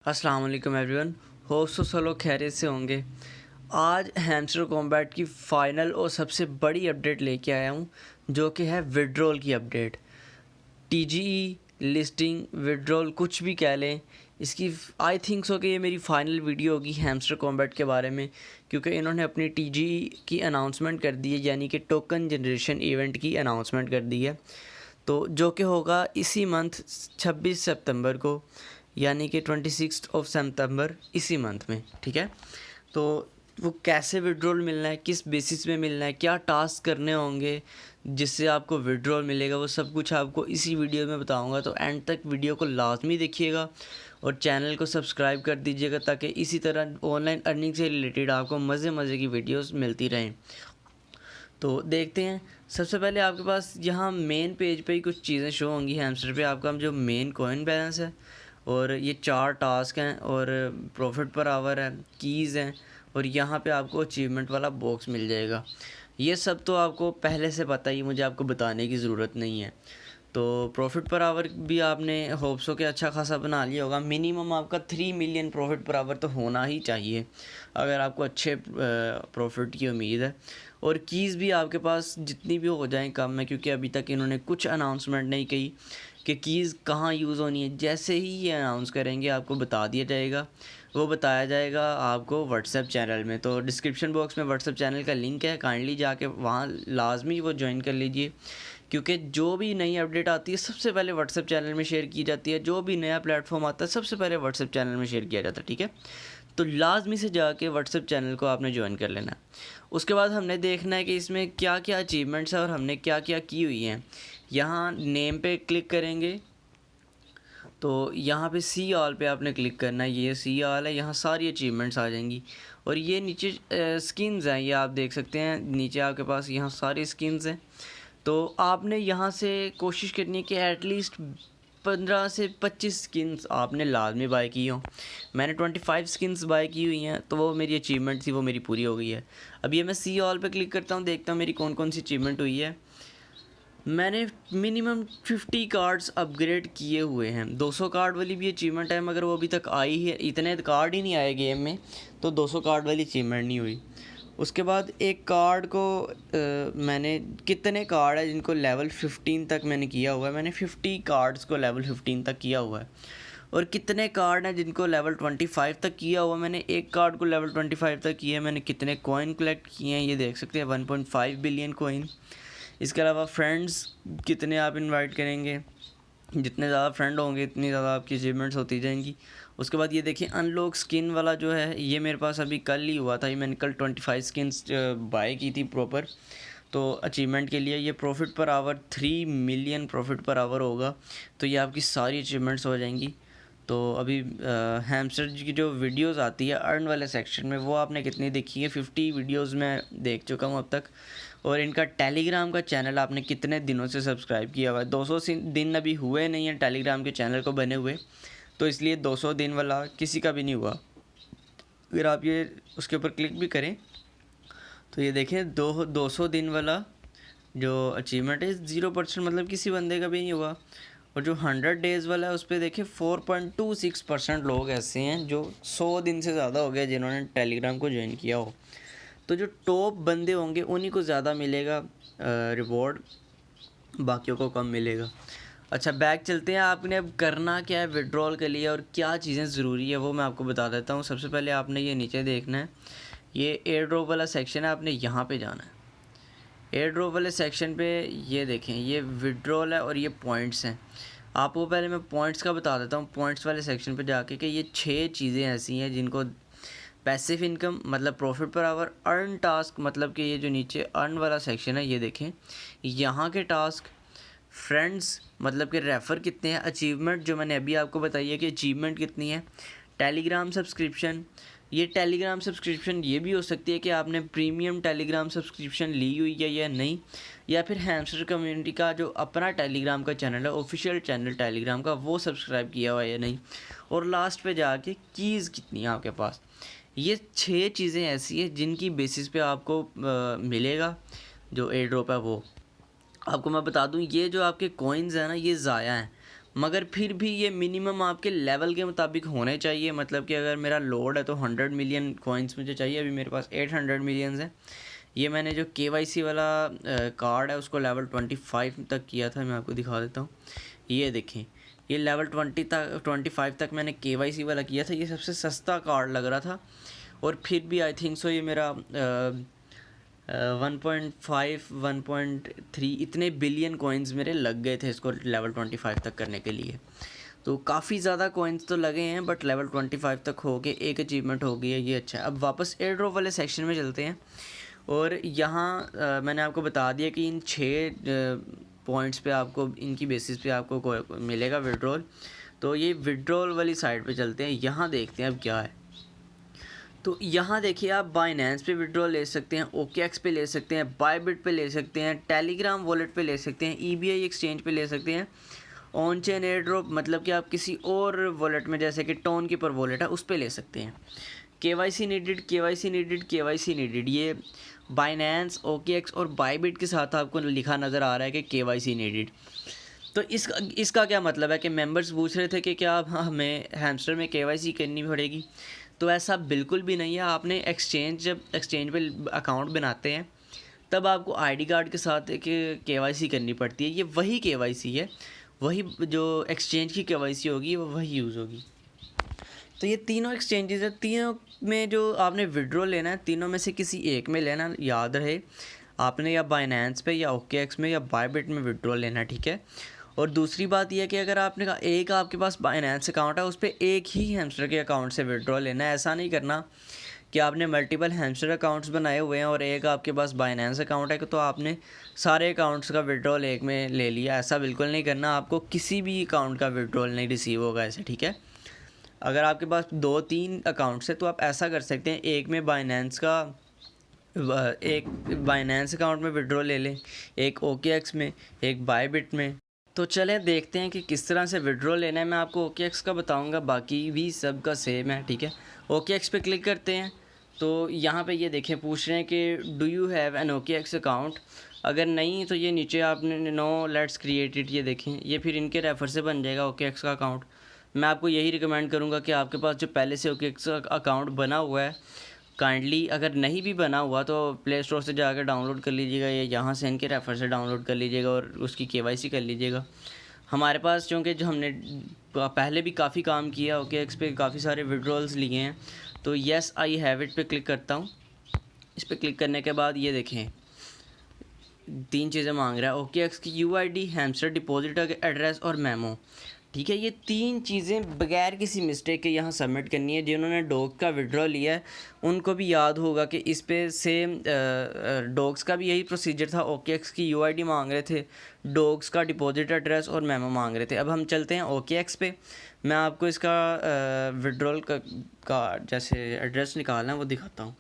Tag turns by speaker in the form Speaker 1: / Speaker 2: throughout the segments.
Speaker 1: अस्सलाम वालेकुम everyone. Hope so लोग खैरियत से होंगे। आज हैमस्टर कॉम्बैट की फ़ाइनल और सबसे बड़ी अपडेट लेके आया हूँ, जो कि है विड्रॉल की अपडेट। टीजीई लिस्टिंग विड्रॉल कुछ भी कह लें, इसकी आई थिंक सो कि ये मेरी फ़ाइनल वीडियो होगी हैमस्टर कॉम्बैट के बारे में, क्योंकि इन्होंने अपनी टीजीई की अनाउंसमेंट कर दी है, यानी कि टोकन जनरेशन इवेंट की अनाउंसमेंट कर दी है। तो जो कि होगा इसी मंथ 26 सितंबर को, यानी कि 26 ऑफ सितंबर इसी मंथ में, ठीक है। तो वो कैसे विड्रॉल मिलना है, किस बेसिस पे मिलना है, क्या टास्क करने होंगे जिससे आपको विड्रॉल मिलेगा, वो सब कुछ आपको इसी वीडियो में बताऊंगा। तो एंड तक वीडियो को लाजमी देखिएगा और चैनल को सब्सक्राइब कर दीजिएगा, ताकि इसी तरह ऑनलाइन अर्निंग से रिलेटेड आपको मज़े मज़े की वीडियोस मिलती रहें। तो देखते हैं। सबसे पहले आपके पास यहाँ मेन पेज पे ही कुछ चीज़ें शो होंगी। हैमस्टर पे आपका जो मेन कॉइन बैलेंस है, और ये 4 टास्क हैं, और प्रॉफिट पर आवर है, कीज़ हैं, और यहाँ पे आपको अचीवमेंट वाला बॉक्स मिल जाएगा। ये सब तो आपको पहले से पता ही, मुझे आपको बताने की ज़रूरत नहीं है। तो प्रॉफिट पर आवर भी आपने होप्सो के अच्छा खासा बना लिया होगा। मिनिमम आपका 3 मिलियन प्रॉफिट पर आवर तो होना ही चाहिए अगर आपको अच्छे प्रॉफिट की उम्मीद है। और कीज़ भी आपके पास जितनी भी हो जाएं कम है, क्योंकि अभी तक इन्होंने कुछ अनाउंसमेंट नहीं की कि कीज़ कहाँ यूज़ होनी है। जैसे ही ये अनाउंस करेंगे आपको बता दिया जाएगा, वो बताया जाएगा आपको व्हाट्सएप चैनल में। तो डिस्क्रिप्शन बॉक्स में व्हाट्सएप चैनल का लिंक है, काइंडली जाके वहाँ लाजमी वो ज्वाइन कर लीजिए, क्योंकि जो भी नई अपडेट आती है सबसे पहले व्हाट्सएप चैनल में शेयर की जाती है। जो भी नया प्लेटफॉर्म आता है सबसे पहले व्हाट्सएप चैनल में शेयर किया जाता है, ठीक है। तो लाजमी से जाके व्हाट्सएप चैनल को आपने ज्वाइन कर लेना है। उसके बाद हमने देखना है कि इसमें क्या क्या अचीवमेंट्स हैं और हमने क्या क्या की हुई हैं। यहाँ नेम पे क्लिक करेंगे तो यहाँ पे सी ऑल पे आपने क्लिक करना है। ये सी ऑल है, यहाँ सारी अचीवमेंट्स आ जाएंगी। और ये नीचे स्किन्स हैं, ये आप देख सकते हैं। नीचे आपके पास यहाँ सारी स्किन्स हैं। तो आपने यहाँ से कोशिश करनी है कि एटलीस्ट 15 से 25 स्किन्स आपने लाजमी बाय की हो। मैंने 25 स्किन्स बाय की हुई हैं, तो वो मेरी अचीवमेंट थी, वो मेरी पूरी हो गई है। अब ये मैं सी ऑल पे क्लिक करता हूँ, देखता हूँ मेरी कौन कौन सी अचीवमेंट हुई है। मैंने मिनिमम 50 कार्ड्स अपग्रेड किए हुए हैं। 200 कार्ड वाली भी अचीवमेंट है, मगर वो अभी तक आई है, इतने कार्ड ही नहीं आए गेम में, तो 200 कार्ड वाली अचीवमेंट नहीं हुई। उसके बाद एक कार्ड को मैंने कितने कार्ड है जिनको लेवल 15 तक मैंने किया हुआ है। मैंने 50 कार्ड्स को लेवल 15 तक किया हुआ है। और कितने कार्ड हैं जिनको लेवल 25 तक किया हुआ। मैंने एक कार्ड को लेवल 25 तक किया है। मैंने कितने कॉइन कलेक्ट किए हैं ये देख सकते हैं, 1.5 बिलियन कॉइन। इसके अलावा फ्रेंड्स कितने आप इनवाइट करेंगे, जितने ज़्यादा फ्रेंड होंगे इतनी ज़्यादा आपकी अचीवमेंट्स होती जाएंगी। उसके बाद ये देखिए अनलॉक स्किन वाला जो है, ये मेरे पास अभी कल ही हुआ था। ये मैंने कल 25 स्किन्स बाय की थी प्रॉपर, तो अचीवमेंट के लिए। ये profit per hour 3 million profit per hour होगा, तो ये आपकी सारी अचीवमेंट्स हो जाएंगी। तो अभी हैमस्टर की जो वीडियोस आती है अर्न वाले सेक्शन में, वो आपने कितनी देखी है? 50 वीडियोस मैं देख चुका हूँ अब तक। और इनका टेलीग्राम का चैनल आपने कितने दिनों से सब्सक्राइब किया हुआ है? 200 दिन अभी हुए नहीं हैं टेलीग्राम के चैनल को बने हुए, तो इसलिए 200 दिन वाला किसी का भी नहीं हुआ। अगर आप ये उसके ऊपर क्लिक भी करें तो ये देखें 200 दिन वाला जो अचीवमेंट है 0%, मतलब किसी बंदे का भी नहीं हुआ। और जो 100 डेज़ वाला है उस पर देखिए 4.26% लोग ऐसे हैं जो 100 दिन से ज़्यादा हो गया जिन्होंने टेलीग्राम को ज्वाइन किया हो। तो जो टॉप बंदे होंगे उन्हीं को ज़्यादा मिलेगा रिवॉर्ड, बाकियों को कम मिलेगा। अच्छा, बैक चलते हैं। आपने अब करना क्या है विड्रॉल के लिए, और क्या चीज़ें ज़रूरी है वो मैं आपको बता देता हूँ। सबसे पहले आपने ये नीचे देखना है, ये एयर ड्रॉप वाला सेक्शन है, आपने यहाँ पे जाना है। एयर ड्रॉप वाले सेक्शन पे ये देखें, ये विड्रॉल है और ये पॉइंट्स हैं। आपको पहले मैं पॉइंट्स का बता देता हूँ। पॉइंट्स वाले सेक्शन पे जाके कि ये 6 चीज़ें ऐसी हैं जिनको पैसिव इनकम मतलब profit per hour, earn task मतलब कि ये जो नीचे अर्न वाला सेक्शन है ये देखें, यहाँ के टास्क, फ्रेंड्स मतलब कि रेफ़र कितने हैं, अचीवमेंट जो मैंने अभी आपको बताई है कि अचीवमेंट कितनी है, टेलीग्राम सब्सक्रिप्शन। ये टेलीग्राम सब्सक्रिप्शन ये भी हो सकती है कि आपने प्रीमियम टेलीग्राम सब्सक्रिप्शन ली हुई है या नहीं, या फिर हैमस्टर कम्युनिटी का जो अपना टेलीग्राम का चैनल है, ऑफिशियल चैनल टेलीग्राम का, वो सब्सक्राइब किया हुआ है या नहीं। और लास्ट पे जाके कीज़ कितनी है आपके पास। ये 6 चीज़ें ऐसी हैं जिनकी बेसिस पे आपको मिलेगा जो एयर ड्रॉप है वो। आपको मैं बता दूं, ये जो आपके कॉइन्स हैं ना, ये ज़ाया हैं। मगर फिर भी ये मिनिमम आपके लेवल के मुताबिक होने चाहिए। मतलब कि अगर मेरा लोड है तो 100 मिलियन कॉइन्स मुझे चाहिए, अभी मेरे पास 800 मिलियंस है। ये मैंने जो KYC वाला कार्ड है उसको लेवल 25 तक किया था, मैं आपको दिखा देता हूँ। ये देखें, ये लेवल 25 तक मैंने KYC वाला किया था। ये सबसे सस्ता कार्ड लग रहा था, और फिर भी आई थिंक सो ये मेरा 1.5 1.3 इतने बिलियन कॉइन्स मेरे लग गए थे इसको लेवल 25 तक करने के लिए। तो काफ़ी ज़्यादा कॉइन्स तो लगे हैं, बट लेवल 25 तक हो गए, एक अचीवमेंट हो गई है, ये अच्छा है। अब वापस एयर ड्रॉप वाले सेक्शन में चलते हैं, और यहाँ मैंने आपको बता दिया कि इन 6 पॉइंट्स पे आपको, इनकी बेसिस पे आपको मिलेगा विड्रॉल। तो ये विड्रॉल वाली साइड पे चलते हैं, यहाँ देखते हैं अब क्या है। तो यहाँ देखिए, आप बाइनेंस पे विड्रॉल ले सकते हैं, OKX पे ले सकते हैं, बायबिट पे ले सकते हैं, टेलीग्राम वॉलेट पे ले सकते हैं, EBI एक्सचेंज पे ले सकते हैं, ऑन चेन एयर ड्रॉप मतलब कि आप किसी और वॉलेट में, जैसे कि टोन कीपर वॉलेट है, उस पे ले सकते हैं। KYC needed, KYC needed, KYC needed, ये बाइनेंस, OKX और बायबिट के साथ आपको लिखा नज़र आ रहा है कि KYC नीडेड। तो इसका क्या मतलब है कि मेंबर्स पूछ रहे थे कि क्या हमें हैमस्टर में KYC करनी पड़ेगी। तो ऐसा बिल्कुल भी नहीं है। आपने जब एक्सचेंज पे अकाउंट बनाते हैं तब आपको ID कार्ड के साथ एक KYC करनी पड़ती है। ये वही KYC है, वही जो एक्सचेंज की KYC होगी वो वही यूज़ होगी। तो ये तीनों एक्सचेंजेस है, तीनों में जो आपने विड्रॉल लेना है, तीनों में से किसी एक में लेना, याद रहे आपने या बाइनेंस पे या OKX में या बायबिट में विड्रॉल लेना है, ठीक है। और दूसरी बात यह है कि अगर आपने कहा एक आपके पास बाइनेंस अकाउंट है, उस पर एक ही हैमस्टर के अकाउंट से विड्रॉल लेना है। ऐसा नहीं करना कि आपने मल्टीपल हैमस्टर अकाउंट्स बनाए हुए हैं और एक आपके पास बाइनेंस अकाउंट है तो आपने सारे अकाउंट्स का विड्रॉल एक में ले लिया। ऐसा बिल्कुल नहीं करना, आपको किसी भी अकाउंट का विड्रॉल नहीं रिसीव होगा ऐसे, ठीक है। अगर आपके पास 2-3 अकाउंट्स है तो आप ऐसा कर सकते हैं, एक में एक बाइनेंस अकाउंट में विड्रॉल ले लें, एक OKX में, एक बायबिट में। तो चलें देखते हैं कि किस तरह से विड्रॉल लेना है। मैं आपको OKX का बताऊंगा, बाकी भी सब का सेम है, ठीक है। OKX पे क्लिक करते हैं, तो यहाँ पे ये देखें पूछ रहे हैं कि do you have an OKX account. अगर नहीं तो ये नीचे आपने नो लेट्स क्रिएट इट, ये देखें, ये फिर इनके रेफर से बन जाएगा OKX का अकाउंट। मैं आपको यही रिकमेंड करूँगा कि आपके पास जो पहले से OKX अकाउंट बना हुआ है, काइंडली अगर नहीं भी बना हुआ तो प्ले स्टोर से जाकर डाउनलोड कर लीजिएगा, या यहाँ से इनके रेफर से डाउनलोड कर लीजिएगा और उसकी KYC कर लीजिएगा। हमारे पास चूँकि जो हमने पहले भी काफ़ी काम किया OKX पे, काफ़ी सारे विड्रॉल्स लिए हैं, तो येस आई हैव इट पे क्लिक करता हूँ। इस पर क्लिक करने के बाद ये देखें 3 चीज़ें मांग रहा है, OKX की UID, हैमस्टर डिपॉजिटर एड्रेस और मेमो, ठीक है। ये 3 चीज़ें बगैर किसी मिस्टेक के यहाँ सबमिट करनी है। जिन्होंने डॉग का विड्रॉ लिया है उनको भी याद होगा कि इस पे सेम डॉग्स का भी यही प्रोसीजर था। OKX की UID मांग रहे थे, डॉग्स का डिपॉजिट एड्रेस और मेमो मांग रहे थे। अब हम चलते हैं OKX पे, मैं आपको इसका विड्रॉल का जैसे एड्रेस निकालना है वो दिखाता हूँ।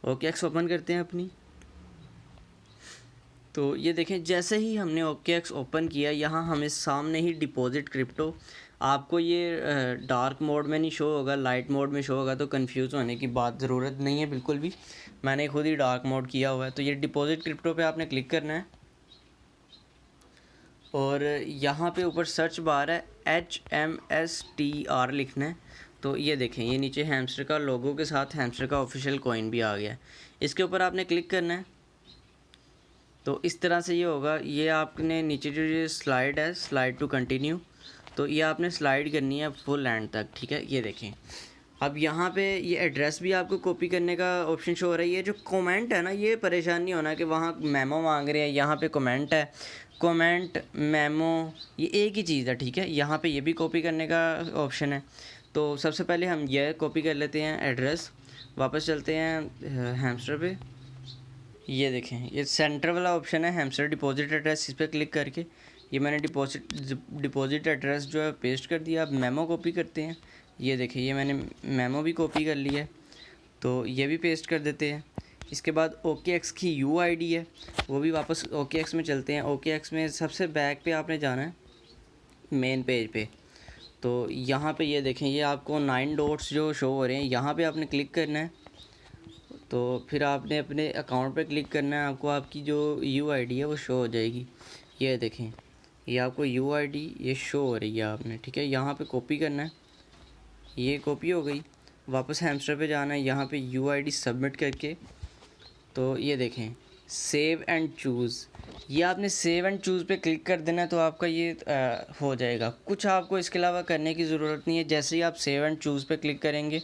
Speaker 1: OKX ओपन करते हैं अपनी। तो ये देखें, जैसे ही हमने OKX ओपन किया, यहाँ हमें सामने ही डिपॉजिट क्रिप्टो, आपको ये डार्क मोड में नहीं शो होगा, लाइट मोड में शो होगा, तो कंफ्यूज होने की बात ज़रूरत नहीं है बिल्कुल भी। मैंने खुद ही डार्क मोड किया हुआ है। तो ये डिपॉजिट क्रिप्टो पे आपने क्लिक करना है, और यहाँ पे ऊपर सर्च बार है, HMSTR लिखना है। तो ये देखें, ये नीचे हैमस्टर का लोगो के साथ हैमस्टर का ऑफिशियल कॉइन भी आ गया है। इसके ऊपर आपने क्लिक करना है। तो इस तरह से ये होगा। ये आपने नीचे जो ये स्लाइड है, स्लाइड टू कंटिन्यू, तो ये आपने स्लाइड करनी है फुल एंड तक, ठीक है। ये देखें, अब यहाँ पे ये एड्रेस भी आपको कॉपी करने का ऑप्शन शो हो रहा है। ये जो कमेंट है ना, ये परेशान नहीं होना कि वहाँ मेमो मांग रहे हैं, यहाँ पे कमेंट है, कमेंट मेमो ये एक ही चीज़ है, ठीक है। यहाँ पे ये भी कॉपी करने का ऑप्शन है। तो सबसे पहले हम ये कॉपी कर लेते हैं एड्रेस। वापस चलते हैं हैमस्टर पे। ये देखें, ये सेंटर वाला ऑप्शन है हैमस्टर डिपॉजिट एड्रेस, इस पर क्लिक करके ये मैंने डिपॉजिट एड्रेस जो है पेस्ट कर दिया। अब मेमो कॉपी करते हैं। ये देखें, ये मैंने मेमो भी कॉपी कर लिया है, तो ये भी पेस्ट कर देते हैं। इसके बाद OKX की UID है, वो भी वापस OKX में चलते हैं। OKX में सबसे बैक पे आपने जाना है, मेन पेज पे। तो यहाँ पे ये देखें, ये आपको 9 डॉट्स जो शो हो रहे हैं, यहाँ पे आपने क्लिक करना है। तो फिर आपने अपने अकाउंट पे क्लिक करना है, आपको आपकी जो UID है वो शो हो जाएगी। ये देखें, ये आपको UID ये शो हो रही है आपने, ठीक है। यहाँ पे कॉपी करना है, ये कॉपी हो गई। वापस हैमस्टर पे जाना है, यहाँ पे UID सबमिट करके, तो ये देखें सेव एंड चूज़, ये आपने सेव एंड चूज़ पे क्लिक कर देना है तो आपका ये हो जाएगा। कुछ आपको इसके अलावा करने की ज़रूरत नहीं है। जैसे ही आप सेव एंड चूज़ पे क्लिक करेंगे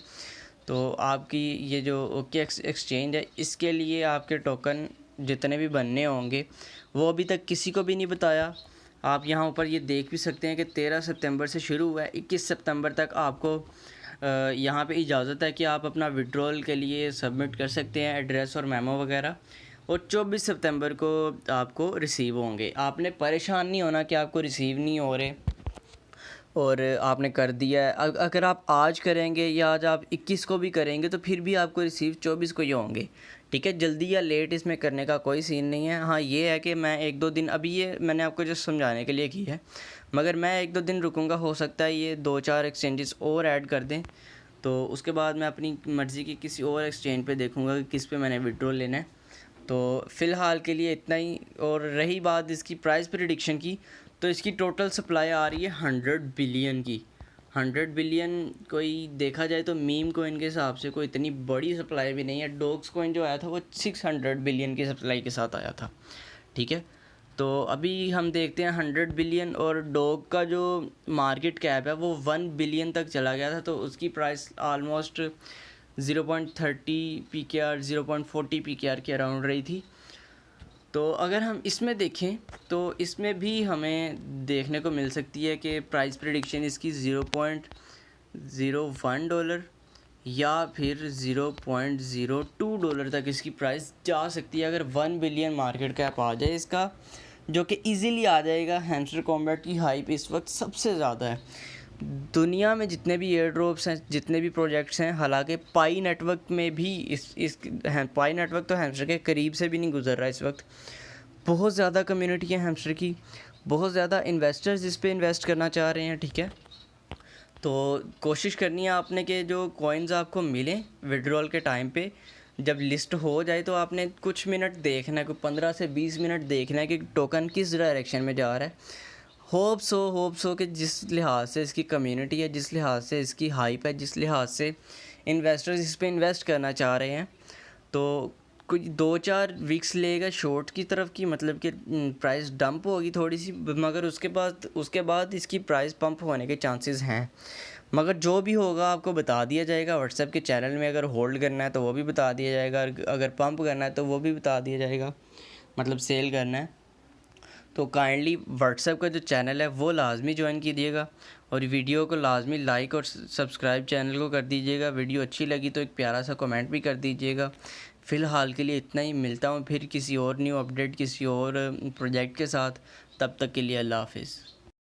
Speaker 1: तो आपकी ये जो ओके एक्सचेंज है, इसके लिए आपके टोकन जितने भी बनने होंगे वो अभी तक किसी को भी नहीं बताया। आप यहाँ ऊपर ये देख भी सकते हैं कि 13 सितंबर से शुरू हुआ है, 21 सितंबर तक आपको यहाँ पे इजाज़त है कि आप अपना विड्रॉल के लिए सबमिट कर सकते हैं एड्रेस और मेमो वगैरह, और 24 सितंबर को आपको रिसीव होंगे। आपने परेशान नहीं होना कि आपको रिसीव नहीं हो रहे और आपने कर दिया है। अगर आप आज करेंगे या आज आप 21 को भी करेंगे तो फिर भी आपको रिसीव 24 को ही होंगे, ठीक है। जल्दी या लेट इसमें करने का कोई सीन नहीं है। हाँ ये है कि मैं 1-2 दिन, अभी ये मैंने आपको जस्ट समझाने के लिए की है, मगर मैं 1-2 दिन रुकूंगा, हो सकता है ये 2-4 एक्सचेंजेस और ऐड कर दें, तो उसके बाद मैं अपनी मर्ज़ी की किसी और एक्सचेंज पे देखूंगा कि किस पे मैंने विड्रॉल लेना है। तो फ़िलहाल के लिए इतना ही। और रही बात इसकी प्राइस प्रेडिक्शन की, तो इसकी टोटल सप्लाई आ रही है 100 बिलियन की। 100 बिलियन कोई देखा जाए तो मीम कोइन के हिसाब से कोई इतनी बड़ी सप्लाई भी नहीं है। डॉग्स कोइन जो आया था वो 600 बिलियन की सप्लाई के साथ आया था, ठीक है। तो अभी हम देखते हैं 100 बिलियन, और डॉग का जो मार्केट कैप है वो 1 बिलियन तक चला गया था, तो उसकी प्राइस आलमोस्ट 0.30 PKR 0.40 PKR के अराउंड रही थी। तो अगर हम इसमें देखें तो इसमें भी हमें देखने को मिल सकती है कि प्राइस प्रेडिक्शन इसकी $0.01 या फिर $0.02 तक इसकी प्राइस जा सकती है, अगर 1 बिलियन मार्केट कैप आ जाए इसका, जो कि इजीली आ जाएगा। हैमस्टर कॉम्बैट की हाइप इस वक्त सबसे ज़्यादा है दुनिया में, जितने भी एयर ड्रॉप्स हैं, जितने भी प्रोजेक्ट्स हैं। हालांकि पाई नेटवर्क में भी इस पाई नेटवर्क तो हैमस्टर के करीब से भी नहीं गुजर रहा इस वक्त। बहुत ज़्यादा कम्युनिटी है हैमस्टर की, बहुत ज़्यादा इन्वेस्टर्स इस पे इन्वेस्ट करना चाह रहे हैं, ठीक है। तो कोशिश करनी है आपने कि जो कॉइन्स आपको मिलें विड्रॉल के टाइम पे, जब लिस्ट हो जाए तो आपने कुछ मिनट देखना है, कोई 15 से 20 मिनट देखना है कि टोकन किस डायरेक्शन में जा रहा है। होप सो कि जिस लिहाज से इसकी कम्युनिटी है, जिस लिहाज से इसकी हाइप है, जिस लिहाज से इन्वेस्टर्स इस पे इन्वेस्ट करना चाह रहे हैं, तो कुछ 2-4 वीक्स लेगा शॉर्ट की तरफ की, मतलब कि प्राइस डंप होगी थोड़ी सी, मगर उसके बाद इसकी प्राइस पंप होने के चांसेस हैं। मगर जो भी होगा आपको बता दिया जाएगा व्हाट्सएप के चैनल में। अगर होल्ड करना है तो वो भी बता दिया जाएगा, अगर पंप करना है तो वो भी बता दिया जाएगा, मतलब सेल करना है तो काइंडली व्हाट्सएप का जो चैनल है वो लाजमी ज्वाइन कीजिएगा, और वीडियो को लाजमी लाइक और सब्सक्राइब चैनल को कर दीजिएगा। वीडियो अच्छी लगी तो एक प्यारा सा कमेंट भी कर दीजिएगा। फ़िलहाल के लिए इतना ही, मिलता हूँ फिर किसी और न्यू अपडेट किसी और प्रोजेक्ट के साथ। तब तक के लिए अल्लाह हाफिज़।